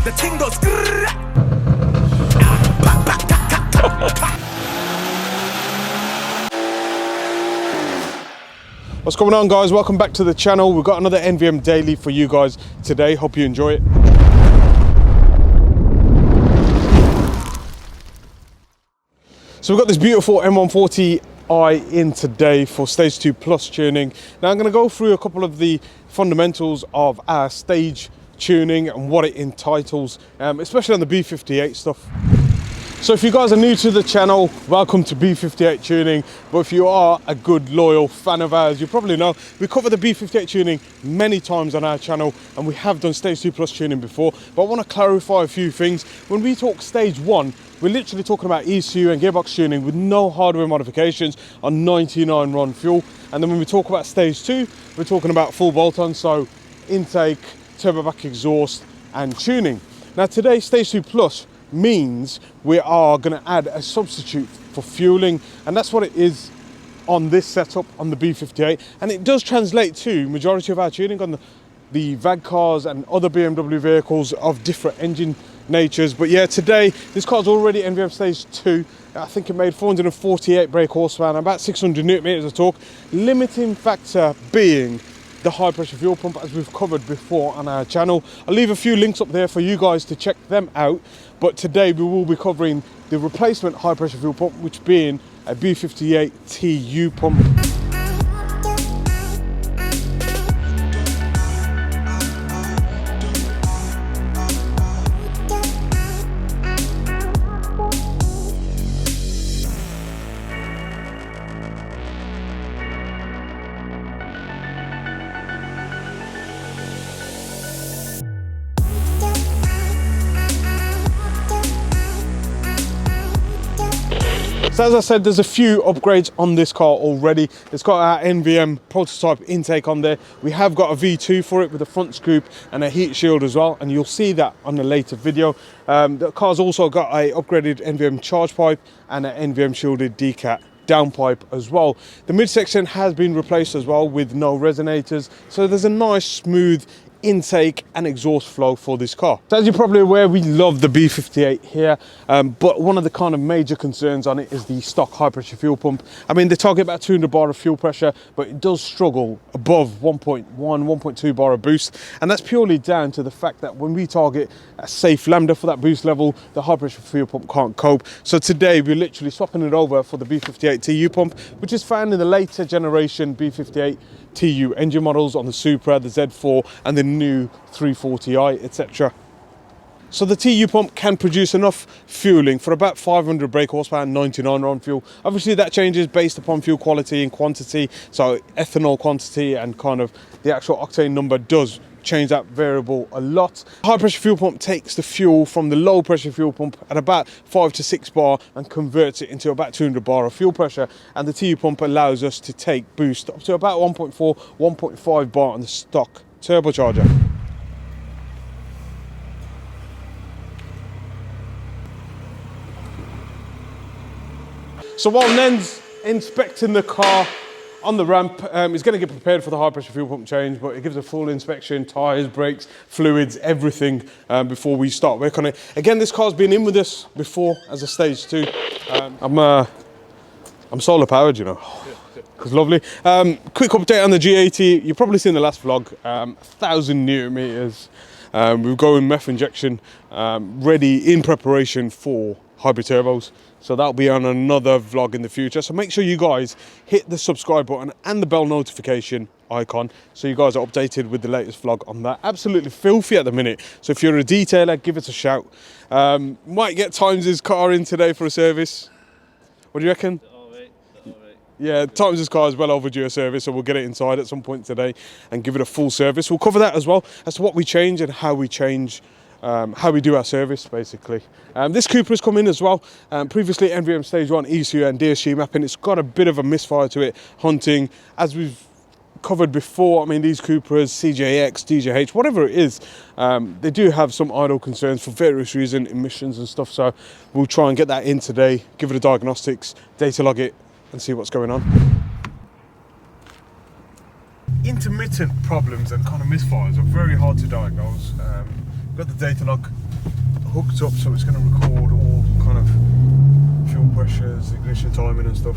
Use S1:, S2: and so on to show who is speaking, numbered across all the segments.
S1: the ting goes.
S2: What's going on, guys? Welcome back to the channel. We've got another NVM daily for you guys today. Hope you enjoy it. So we've got this beautiful M140i in today for stage 2 plus tuning. Now I'm going to go through a couple of the fundamentals of our stage tuning and what it entitles, especially on the B58 stuff. So if you guys are new to the channel, welcome to B58 Tuning. But if you are a good loyal fan of ours, you probably know we cover the B58 tuning many times on our channel, and we have done stage 2 plus tuning before. But I want to clarify a few things. When we talk stage 1, we're literally talking about ECU and gearbox tuning with no hardware modifications on 99 run fuel. And then when we talk about stage 2, we're talking about full bolt-on, so intake, turbo back exhaust and tuning. Now today, stage 2 plus means we are going to add a substitute for fueling, and that's what it is on this setup on the B58, and it does translate to majority of our tuning on the VAG cars and other BMW vehicles of different engine natures. But yeah, today this car's already NVM stage 2. I think it made 448 brake horsepower and about 600 newton meters of torque, limiting factor being the high pressure fuel pump, as we've covered before on our channel. I'll leave a few links up there for you guys to check them out. But today we will be covering the replacement high pressure fuel pump, which being a B58TU pump. So as I said, there's a few upgrades on this car already. It's got our NVM prototype intake on there. We have got a V2 for it with a front scoop and a heat shield as well, and you'll see that on a later video. The car's also got a upgraded NVM charge pipe and an NVM shielded decat downpipe as well. The midsection has been replaced as well with no resonators, so there's a nice smooth intake and exhaust flow for this car. So as you're probably aware, we love the B58 here, but one of the kind of major concerns on it is the stock high pressure fuel pump. I mean, they target about 200 bar of fuel pressure, but it does struggle above 1.1, 1.2 bar of boost, and that's purely down to the fact that when we target a safe lambda for that boost level, the high pressure fuel pump can't cope. So today we're literally swapping it over for the B58TU pump, which is found in the later generation B58TU engine models on the Supra, the Z4 and the new 340i, etc. So the TU pump can produce enough fueling for about 500 brake horsepower and 99 on fuel. Obviously that changes based upon fuel quality and quantity, so ethanol quantity and kind of the actual octane number does change that variable a lot. High pressure fuel pump takes the fuel from the low pressure fuel pump at about 5 to 6 bar and converts it into about 200 bar of fuel pressure, and the TU pump allows us to take boost up to about 1.4, 1.5 bar on the stock turbocharger. So while Nen's inspecting the car on the ramp, he's going to get prepared for the high pressure fuel pump change, but it gives a full inspection, tyres, brakes, fluids, everything before we start work on it. Again, this car's been in with us before as a stage 2. I'm solar powered, you know. It's lovely. Quick update on the G80. You've probably seen the last vlog. 1,000 newton meters. We're going MEF injection, ready in preparation for hybrid turbos. So that'll be on another vlog in the future. So make sure you guys hit the subscribe button and the bell notification icon so you guys are updated with the latest vlog on that. Absolutely filthy at the minute. So if you're a detailer, give us a shout. Might get Times' car in today for a service. What do you reckon? Yeah, Times' car is well overdue a service, so we'll get it inside at some point today and give it a full service. We'll cover that as well as to what we change and how we change, how we do our service, basically. This Cooper has come in as well. Previously NVM Stage 1 ECU and DSG mapping. It's got a bit of a misfire to it, hunting, as we've covered before. I mean, these Cupras, CJX, DJH, whatever it is, they do have some idle concerns for various reasons, emissions and stuff, so we'll try and get that in today, give it a diagnostics, data log it, and see what's going on. Intermittent problems and kind of misfires are very hard to diagnose. Got the data log hooked up, so it's going to record all kind of fuel pressures, ignition timing and stuff.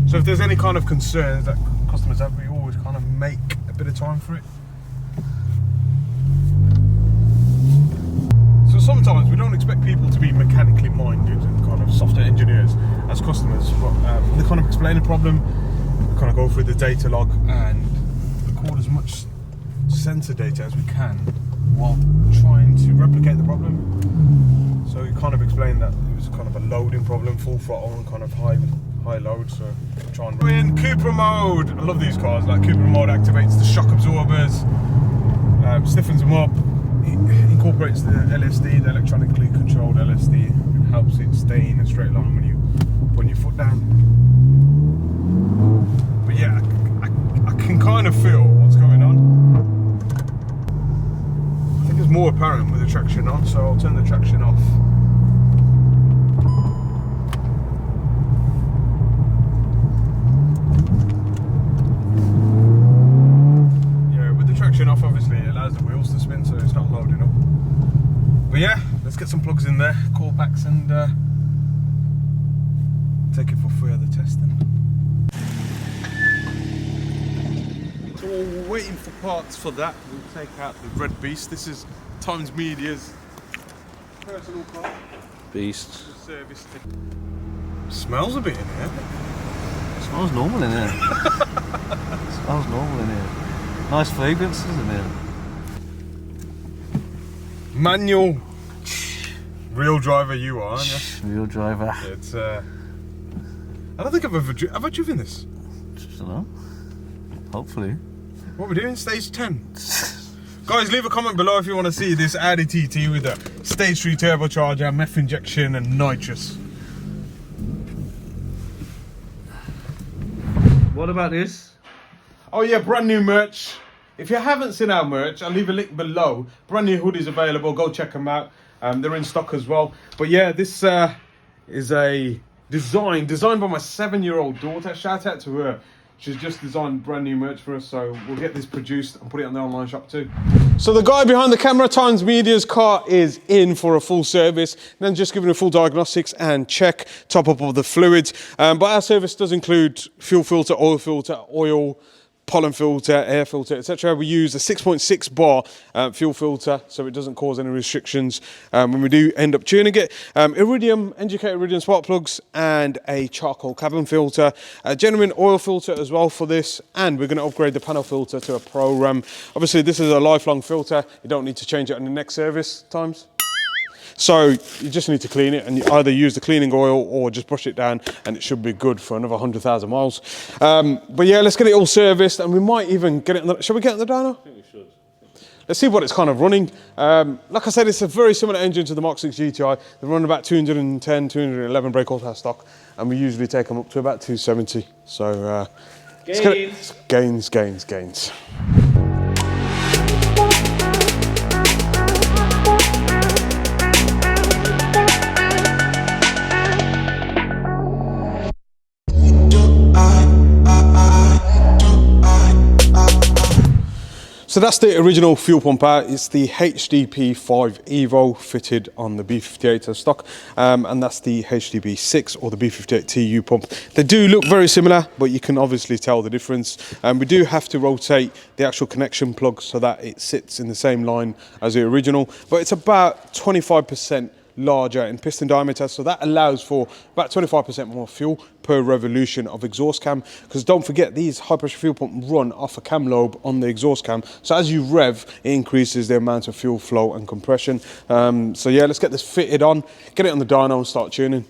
S2: So if there's any kind of concerns that customers have, we always kind of make a bit of time for it. So sometimes we don't expect people to be mechanically minded and kind of software engineers as customers, but when they kind of explain a problem, we kind of go through the data log and record as much sensor data as we can while trying to replicate the problem. So we kind of explained that it was kind of a loading problem, full throttle and kind of high load. So we're trying. We're in Cooper mode. I love these cars. Like Cooper mode activates the shock absorbers, stiffens them up, incorporates the LSD, the electronically controlled LSD, and helps it stay in a straight line when you put your foot down. But yeah, I can kind of feel what's going on. I think it's more apparent with the traction on, so I'll turn the traction off. Yeah, with the traction off, obviously it allows the wheels to spin, so it's not loading up. But yeah, let's get some plugs in there, core packs, and take it for further testing. So we're waiting for parts for that. We'll take out the red beast. This is Times Media's personal car.
S1: Beast.
S2: Service. Smells a bit in here.
S1: Smells normal in here. Smells normal in here. Nice fragrances in here.
S2: Manual. Real driver you are, aren't you?
S1: Real driver.
S2: It's I don't think I've ever have I driven this?
S1: I don't know. Hopefully.
S2: What are we doing? Stage 10. Guys, leave a comment below if you want to see this Audi TT with a stage 3 turbocharger, meth injection and nitrous.
S1: What about this?
S2: Oh yeah, brand new merch. If you haven't seen our merch, I'll leave a link below. Brand new hoodies available, go check them out. They're in stock as well. But yeah, this is a designed by my 7-year-old daughter. Shout out to her. She's just designed brand new merch for us, so we'll get this produced and put it on the online shop too. So the guy behind the camera, Times Media's car, is in for a full service, then just giving a full diagnostics and check, top up of the fluids. But our service does include fuel filter, oil, pollen filter, air filter, etc. We use a 6.6 bar fuel filter, so it doesn't cause any restrictions when we do end up tuning it. Iridium, NGK Iridium spark plugs, and a charcoal cabin filter. A genuine oil filter as well for this, and we're going to upgrade the panel filter to a Pro RAM. Obviously, this is a lifelong filter. You don't need to change it on the next service times. So you just need to clean it, and you either use the cleaning oil or just brush it down, and it should be good for another 100,000 miles. But yeah, let's get it all serviced, and we might even get it on the... Shall we get it on the dyno? I think we should. Let's see what it's kind of running. Like I said, it's a very similar engine to the Mach 6 GTI. They run about 210, 211 brake horsepower stock, and we usually take them up to about 270. So gains. So that's the original fuel pump out. It's the HDP5 Evo fitted on the B58 stock, and that's the HDP6 or the B58TU pump. They do look very similar, but you can obviously tell the difference. We do have to rotate the actual connection plug so that it sits in the same line as the original, but it's about 25% larger in piston diameter, so that allows for about 25% more fuel per revolution of exhaust cam, because don't forget, these high pressure fuel pumps run off a cam lobe on the exhaust cam, so as you rev, it increases the amount of fuel flow and compression. So yeah, let's get this fitted on, get it on the dyno and start tuning.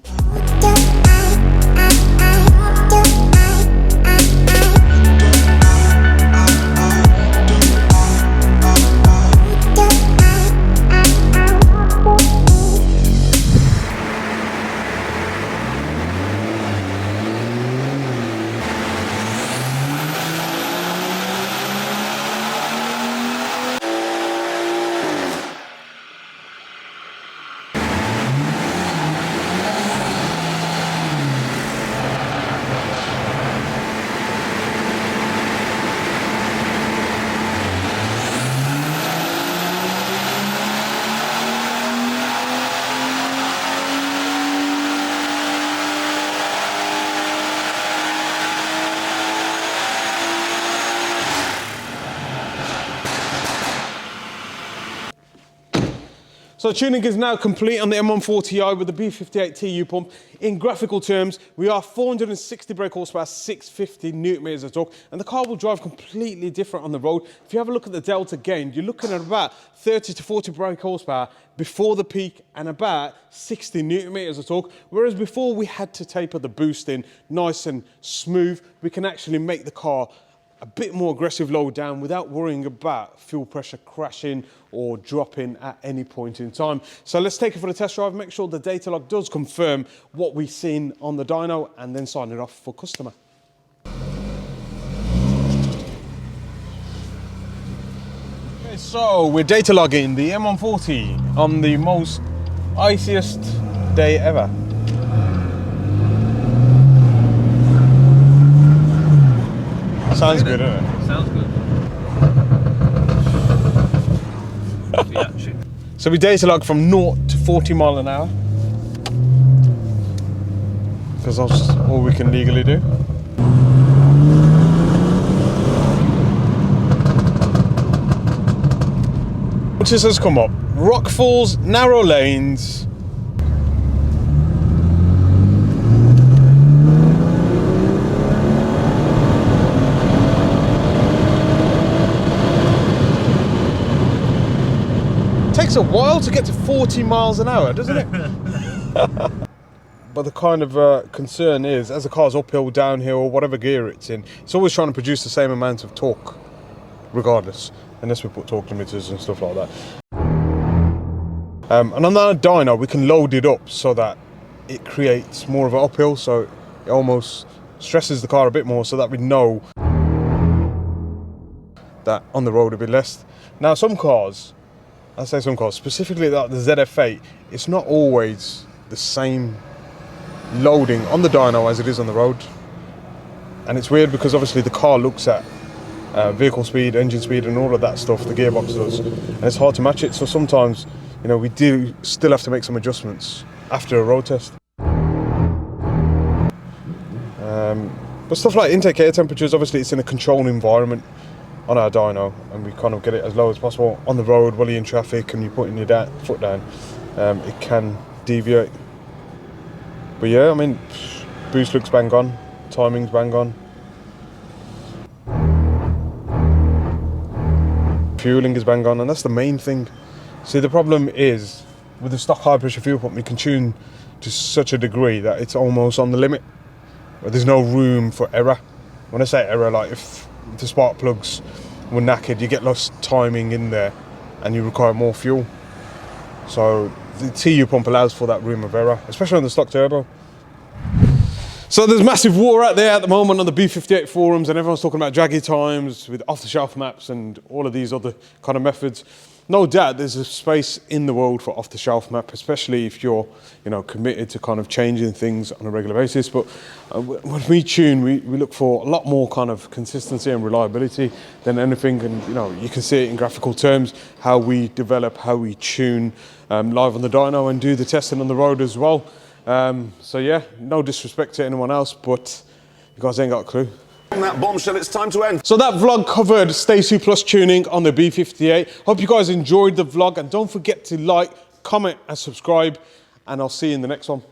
S2: So tuning is now complete on the M140i with the B58TU pump. In graphical terms, we are 460 brake horsepower, 650 newton meters of torque, and the car will drive completely different on the road. If you have a look at the delta gain, you're looking at about 30 to 40 brake horsepower before the peak and about 60 newton meters of torque. Whereas before we had to taper the boost in nice and smooth, we can actually make the car a bit more aggressive low down without worrying about fuel pressure crashing or dropping at any point in time. So let's take it for the test drive, make sure the data log does confirm what we've seen on the dyno, and then sign it off for customer. Okay, so we're data logging the M140 on the most iciest day ever. Sounds good, doesn't it?
S1: Sounds good.
S2: So we data log from 0 to 40 mile an hour, because that's all we can legally do. Notice has come up: rock falls, narrow lanes. Takes a while to get to 40 miles an hour, doesn't it? But the kind of concern is, as the car's uphill, downhill, whatever gear it's in, it's always trying to produce the same amount of torque, regardless, unless we put torque limiters and stuff like that. And on that dyno, we can load it up so that it creates more of an uphill, so it almost stresses the car a bit more, so that we know that on the road it'll be less. Now, some cars, I say some cars, specifically the ZF8, it's not always the same loading on the dyno as it is on the road. And it's weird because obviously the car looks at vehicle speed, engine speed and all of that stuff, the gearbox does, and it's hard to match it. So sometimes, you know, we do still have to make some adjustments after a road test. But stuff like intake air temperatures, obviously it's in a controlled environment on our dyno, and we kind of get it as low as possible. On the road, while you're in traffic and you're putting your foot down, it can deviate. But yeah, I mean, boost looks bang on, timing's bang on. Fueling is bang on, and that's the main thing. See, the problem is, with the stock high pressure fuel pump, you can tune to such a degree that it's almost on the limit, but there's no room for error. When I say error, like if the spark plugs were knackered, you get lost timing in there and you require more fuel. So the TU pump allows for that room of error, especially on the stock turbo. So there's massive war out there at the moment on the B58 forums, and everyone's talking about draggy times with off-the-shelf maps and all of these other kind of methods. No doubt there's a space in the world for off-the-shelf map, especially if you're, you know, committed to kind of changing things on a regular basis. But when we tune, we look for a lot more kind of consistency and reliability than anything. And, you know, you can see it in graphical terms, how we develop, how we tune live on the dyno and do the testing on the road as well. So yeah, no disrespect to anyone else, but you guys ain't got a clue.
S3: On that bombshell, it's time to end.
S2: So that vlog covered Stay2 Plus tuning on the B58. Hope you guys enjoyed the vlog, and don't forget to like, comment and subscribe, and I'll see you in the next one.